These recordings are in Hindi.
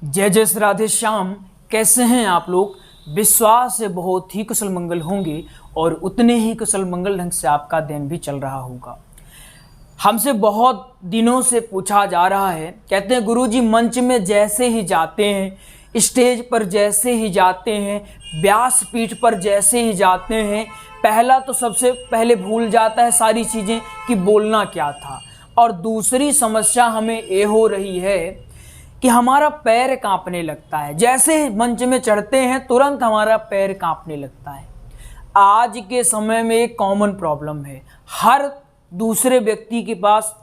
जय जय श्री राधे श्याम। कैसे हैं आप लोग? विश्वास से बहुत ही कुशल मंगल होंगे और उतने ही कुशल मंगल ढंग से आपका दिन भी चल रहा होगा। हमसे बहुत दिनों से पूछा जा रहा है, कहते हैं गुरुजी मंच में जैसे ही जाते हैं, स्टेज पर जैसे ही जाते हैं, व्यासपीठ पर जैसे ही जाते हैं, पहला तो सबसे पहले भूल जाता है सारी चीज़ें कि बोलना क्या था। और दूसरी समस्या हमें ये हो रही है कि हमारा पैर कांपने लगता है। जैसे मंच में चढ़ते हैं तुरंत हमारा पैर कांपने लगता है। आज के समय में एक कॉमन प्रॉब्लम है, हर दूसरे व्यक्ति के पास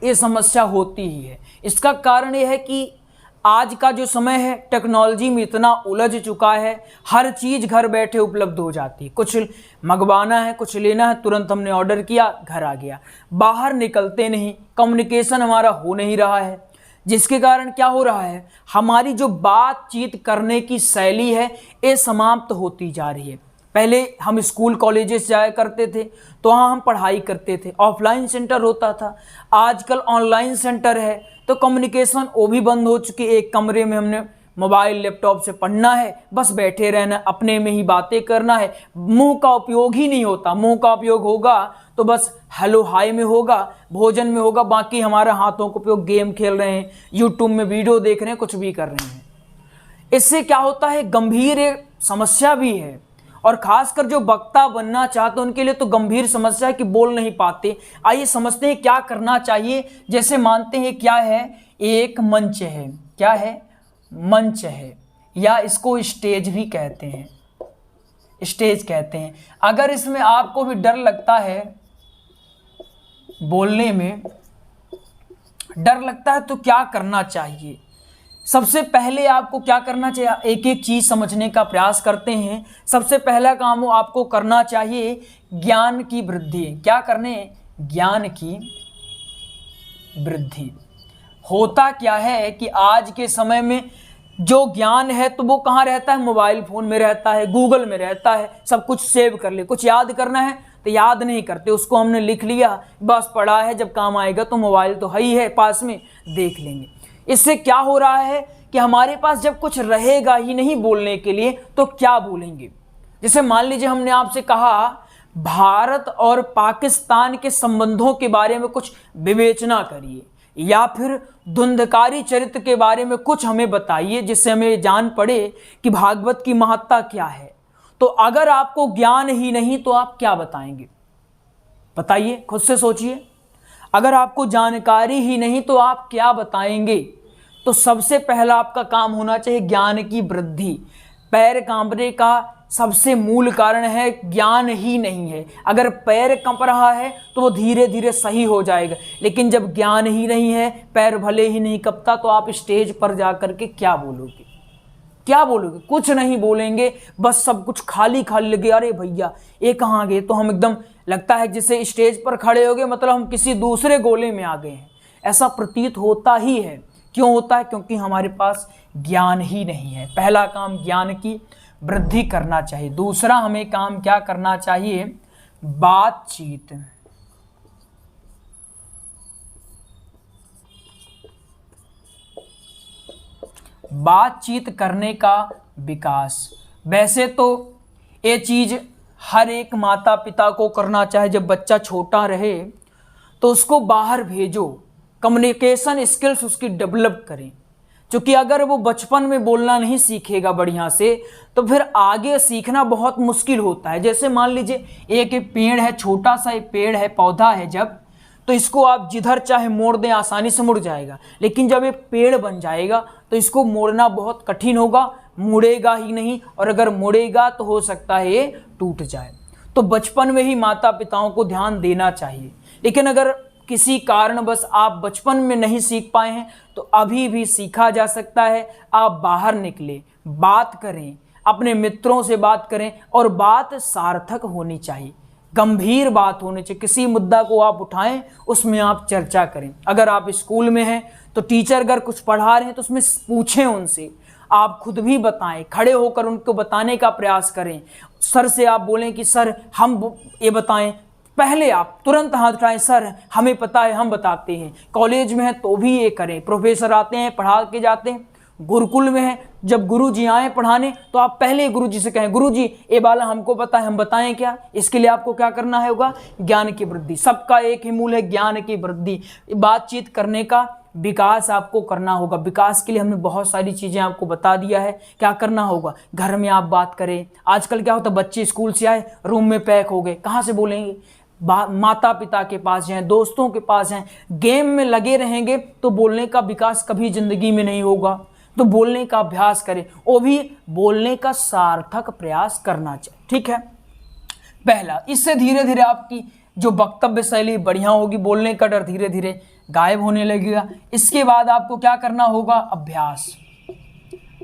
ये समस्या होती ही है। इसका कारण ये है कि आज का जो समय है टेक्नोलॉजी में इतना उलझ चुका है, हर चीज़ घर बैठे उपलब्ध हो जाती है। कुछ मंगवाना है, कुछ लेना है, तुरंत हमने ऑर्डर किया, घर आ गया। बाहर निकलते नहीं, कम्युनिकेशन हमारा हो नहीं रहा है, जिसके कारण क्या हो रहा है, हमारी जो बातचीत करने की शैली है ये समाप्त होती जा रही है। पहले हम स्कूल कॉलेजेस जाया करते थे तो वहाँ हम पढ़ाई करते थे, ऑफलाइन सेंटर होता था। आजकल ऑनलाइन सेंटर है तो कम्युनिकेशन वो भी बंद हो चुकी है। एक कमरे में हमने मोबाइल लैपटॉप से पढ़ना है, बस बैठे रहना, अपने में ही बातें करना है, मुंह का उपयोग ही नहीं होता। मुंह का उपयोग होगा तो बस हेलो हाय में होगा, भोजन में होगा, बाकी हमारा हाथों का उपयोग गेम खेल रहे हैं, यूट्यूब में वीडियो देख रहे हैं, कुछ भी कर रहे हैं। इससे क्या होता है, गंभीर एक समस्या भी है। और खासकर जो वक्ता बनना चाहते हैं उनके लिए तो गंभीर समस्या है कि बोल नहीं पाते। आइए समझते हैं क्या करना चाहिए। जैसे मानते हैं क्या है, एक मंच है। क्या है? मंच है, या इसको स्टेज भी कहते हैं, स्टेज कहते हैं। अगर इसमें आपको भी डर लगता है, बोलने में डर लगता है, तो क्या करना चाहिए? सबसे पहले आपको क्या करना चाहिए, एक एक चीज समझने का प्रयास करते हैं। सबसे पहला काम आपको करना चाहिए ज्ञान की वृद्धि। क्या करने? ज्ञान की वृद्धि। होता क्या है कि आज के समय में जो ज्ञान है तो वो कहाँ रहता है, मोबाइल फोन में रहता है, गूगल में रहता है। सब कुछ सेव कर ले, कुछ याद करना है तो याद नहीं करते, उसको हमने लिख लिया, बस पढ़ा है, जब काम आएगा तो मोबाइल तो है ही है पास में, देख लेंगे। इससे क्या हो रहा है कि हमारे पास जब कुछ रहेगा ही नहीं बोलने के लिए तो क्या बोलेंगे। जैसे मान लीजिए हमने आपसे कहा भारत और पाकिस्तान के संबंधों के बारे में कुछ विवेचना करिए, या फिर धुंधकारी चरित्र के बारे में कुछ हमें बताइए जिससे हमें जान पड़े कि भागवत की महत्ता क्या है। तो अगर आपको ज्ञान ही नहीं तो आप क्या बताएंगे? बताइए, खुद से सोचिए। अगर आपको जानकारी ही नहीं तो आप क्या बताएंगे? तो सबसे पहला आपका काम होना चाहिए ज्ञान की वृद्धि। पैर कांपने का सबसे मूल कारण है ज्ञान ही नहीं है। अगर पैर कंप रहा है तो वो धीरे धीरे सही हो जाएगा, लेकिन जब ज्ञान ही नहीं है, पैर भले ही नहीं कंपता, तो आप स्टेज पर जाकर के क्या बोलोगे? क्या बोलोगे? कुछ नहीं बोलेंगे, बस सब कुछ खाली खाली लगे। अरे भैया ये कहाँ गए? तो हम एकदम लगता है जैसे स्टेज पर खड़े हो गए, मतलब हम किसी दूसरे गोले में आ गए हैं, ऐसा प्रतीत होता ही है। क्यों होता है? क्योंकि हमारे पास ज्ञान ही नहीं है। पहला काम ज्ञान की वृद्धि करना चाहिए। दूसरा हमें काम क्या करना चाहिए? बातचीत। बातचीत करने का विकास। वैसे तो ये चीज़ हर एक माता पिता को करना चाहिए। जब बच्चा छोटा रहे तो उसको बाहर भेजो, कम्युनिकेशन स्किल्स उसकी डेवलप करें। क्योंकि अगर वो बचपन में बोलना नहीं सीखेगा बढ़िया से तो फिर आगे सीखना बहुत मुश्किल होता है। जैसे मान लीजिए एक पेड़ है, छोटा सा एक पेड़ है, पौधा है, जब तो इसको आप जिधर चाहे मोड़ दें आसानी से मुड़ जाएगा, लेकिन जब ये पेड़ बन जाएगा तो इसको मोड़ना बहुत कठिन होगा, मुड़ेगा ही नहीं, और अगर मुड़ेगा तो हो सकता है ये टूट जाए। तो बचपन में ही माता पिताओं को ध्यान देना चाहिए। लेकिन अगर किसी कारणवश आप बचपन में नहीं सीख पाए हैं तो अभी भी सीखा जा सकता है। आप बाहर निकलें, बात करें, अपने मित्रों से बात करें, और बात सार्थक होनी चाहिए, गंभीर बात होनी चाहिए। किसी मुद्दा को आप उठाएं, उसमें आप चर्चा करें। अगर आप स्कूल में हैं तो टीचर अगर कुछ पढ़ा रहे हैं तो उसमें पूछें उनसे, आप खुद भी बताएं, खड़े होकर उनको बताने का प्रयास करें। सर से आप बोलें कि सर हम ये बताएं, पहले आप तुरंत हाथ उठाएं, सर हमें पता है हम बताते हैं। कॉलेज में है तो भी ये करें, प्रोफेसर आते हैं पढ़ा के जाते हैं गुरुकुल में हैं, जब गुरुजी आए पढ़ाने तो आप पहले गुरुजी से कहें, गुरुजी ये वाला हमको पता है, हम बताएं क्या? इसके लिए आपको क्या करना होगा? ज्ञान की वृद्धि। सबका एक ही मूल है, ज्ञान की वृद्धि। बातचीत करने का विकास आपको करना होगा। विकास के लिए हमने बहुत सारी चीज़ें आपको बता दिया है, क्या करना होगा। घर में आप बात करें। आजकल क्या होता है, बच्चे स्कूल से आए रूम में पैक हो गए, कहाँ से बोलेंगे? माता पिता के पास हैं, दोस्तों के पास हैं, गेम में लगे रहेंगे तो बोलने का विकास कभी जिंदगी में नहीं होगा। तो बोलने का अभ्यास करें, वो भी बोलने का सार्थक प्रयास करना चाहिए। ठीक है, पहला। इससे धीरे धीरे आपकी जो वक्तव्य शैली बढ़िया होगी, बोलने का डर धीरे धीरे गायब होने लगेगा। इसके बाद आपको क्या करना होगा?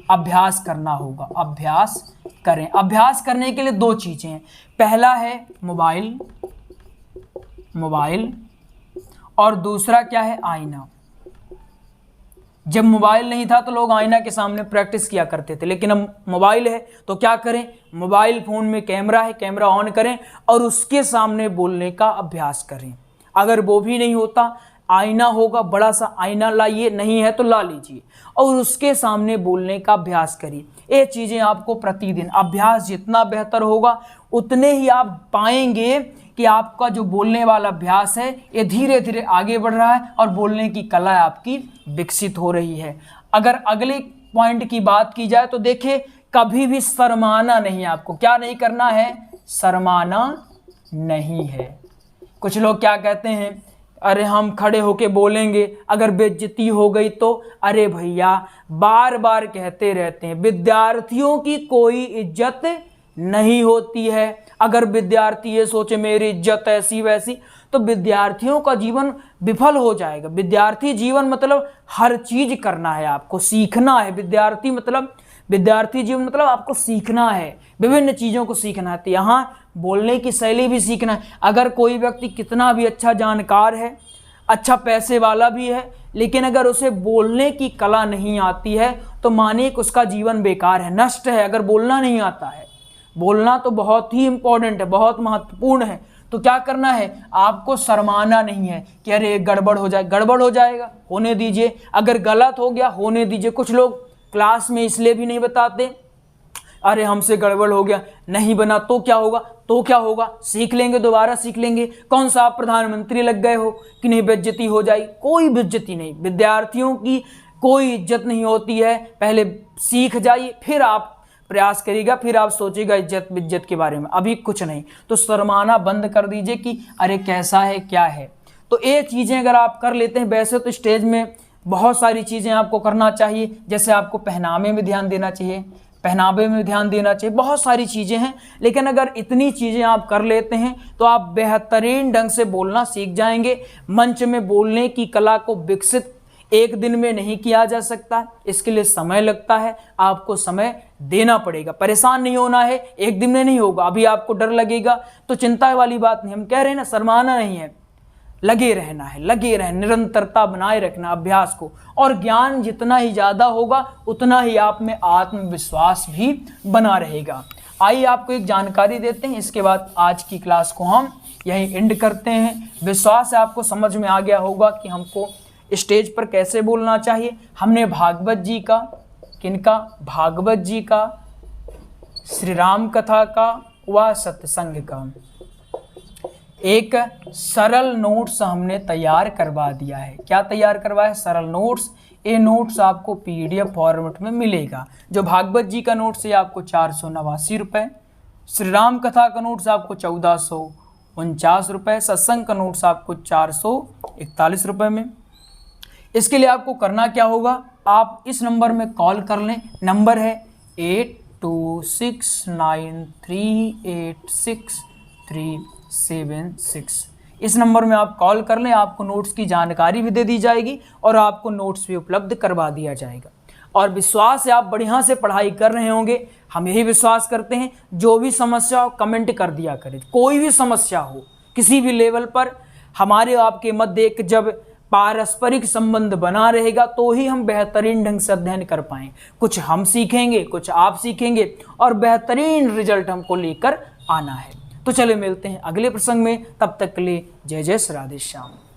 अभ्यास करना होगा। अभ्यास करें। अभ्यास करने के लिए दो चीजें हैं। पहला है मोबाइल और दूसरा क्या है? आईना। जब मोबाइल नहीं था तो लोग आईना के सामने प्रैक्टिस किया करते थे, लेकिन अब मोबाइल है तो क्या करें? मोबाइल फोन में कैमरा है, कैमरा ऑन करें और उसके सामने बोलने का अभ्यास करें। अगर वो भी नहीं होता, आईना होगा, बड़ा सा आईना लाइए, नहीं है तो ला लीजिए और उसके सामने बोलने का अभ्यास करिए। ये चीज़ें आपको प्रतिदिन अभ्यास जितना बेहतर होगा उतने ही आप पाएंगे कि आपका जो बोलने वाला अभ्यास है ये धीरे धीरे आगे बढ़ रहा है और बोलने की कला आपकी विकसित हो रही है। अगर अगले पॉइंट की बात की जाए तो देखिए, कभी भी शर्माना नहीं है आपको। क्या नहीं करना है? शर्माना नहीं है। कुछ लोग क्या कहते हैं, अरे हम खड़े होके बोलेंगे, अगर बेइज्जती हो गई तो? अरे भैया, बार बार कहते रहते हैं विद्यार्थियों की कोई इज्जत नहीं होती है। अगर विद्यार्थी ये सोचे मेरी इज्जत ऐसी वैसी, तो विद्यार्थियों का जीवन विफल हो जाएगा। विद्यार्थी जीवन मतलब हर चीज करना है, आपको सीखना है। विद्यार्थी जीवन मतलब आपको सीखना है, विभिन्न चीज़ों को सीखना है। तो यहाँ बोलने की शैली भी सीखना है। अगर कोई व्यक्ति कितना भी अच्छा जानकार है, अच्छा पैसे वाला भी है, लेकिन अगर उसे बोलने की कला नहीं आती है तो मानिए कि उसका जीवन बेकार है, नष्ट है। अगर बोलना नहीं आता है, बोलना तो बहुत ही इंपॉर्टेंट है, बहुत महत्वपूर्ण है। तो क्या करना है? आपको शर्माना नहीं है कि अरे गड़बड़ हो जाए। गड़बड़ हो जाएगा, होने दीजिए। अगर गलत हो गया, होने दीजिए। कुछ लोग क्लास में इसलिए भी नहीं बताते, अरे हमसे गड़बड़ हो गया, नहीं बना तो क्या होगा? सीख लेंगे, दोबारा सीख लेंगे। कौन सा आप प्रधानमंत्री लग गए हो कि नहीं बेइज्जती हो जाएगी? कोई बेइज्जती नहीं। विद्यार्थियों की कोई इज्जत नहीं होती है। पहले सीख जाइए, फिर आप प्रयास करिएगा, फिर आप सोचिएगा इज्जत के बारे में। अभी कुछ नहीं। तो शर्माना बंद कर दीजिए कि अरे कैसा है, क्या है। तो ये चीज़ें अगर आप कर लेते हैं, वैसे तो स्टेज में बहुत सारी चीज़ें आपको करना चाहिए। जैसे आपको पहनावे में ध्यान देना चाहिए, बहुत सारी चीज़ें हैं। लेकिन अगर इतनी चीज़ें आप कर लेते हैं तो आप बेहतरीन ढंग से बोलना सीख जाएंगे। मंच में बोलने की कला को विकसित एक दिन में नहीं किया जा सकता, इसके लिए समय लगता है। आपको समय देना पड़ेगा। परेशान नहीं होना है, एक दिन में नहीं होगा। अभी आपको डर लगेगा तो चिंता वाली बात नहीं। हम कह रहे हैं ना, शर्माना नहीं है, लगे रहना है, निरंतरता बनाए रखना अभ्यास को। और ज्ञान जितना ही ज़्यादा होगा उतना ही आप में आत्मविश्वास भी बना रहेगा। आइए आपको एक जानकारी देते हैं, इसके बाद आज की क्लास को हम यहीं एंड करते हैं। विश्वास है आपको समझ में आ गया होगा कि हमको स्टेज पर कैसे बोलना चाहिए। हमने भागवत जी का, किनका? भागवत जी का, श्री राम कथा का व सत्संग का एक सरल नोट्स हमने तैयार करवा दिया है। क्या तैयार करवाया? सरल नोट्स। ये नोट्स आपको PDF फॉर्मेट में मिलेगा। जो भागवत जी का नोट्स है आपको 489 रुपये, श्री राम कथा का नोट्स आपको 1449 रुपये, सत्संग का नोट्स आपको 441 रुपये में। इसके लिए आपको करना क्या होगा? आप इस नंबर में कॉल कर लें। नंबर है 8269386376। इस नंबर में आप कॉल कर लें, आपको नोट्स की जानकारी भी दे दी जाएगी और आपको नोट्स भी उपलब्ध करवा दिया जाएगा। और विश्वास है आप बढ़िया से पढ़ाई कर रहे होंगे, हम यही विश्वास करते हैं। जो भी समस्या हो कमेंट कर दिया करें, कोई भी समस्या हो किसी भी लेवल पर, हमारे आपके मध्य एक जब पारस्परिक संबंध बना रहेगा तो ही हम बेहतरीन ढंग से अध्ययन कर पाएँ। कुछ हम सीखेंगे, कुछ आप सीखेंगे और बेहतरीन रिजल्ट हमको लेकर आना है। तो चले मिलते हैं अगले प्रसंग में, तब तक के लिए जय जय श्री राधे श्याम।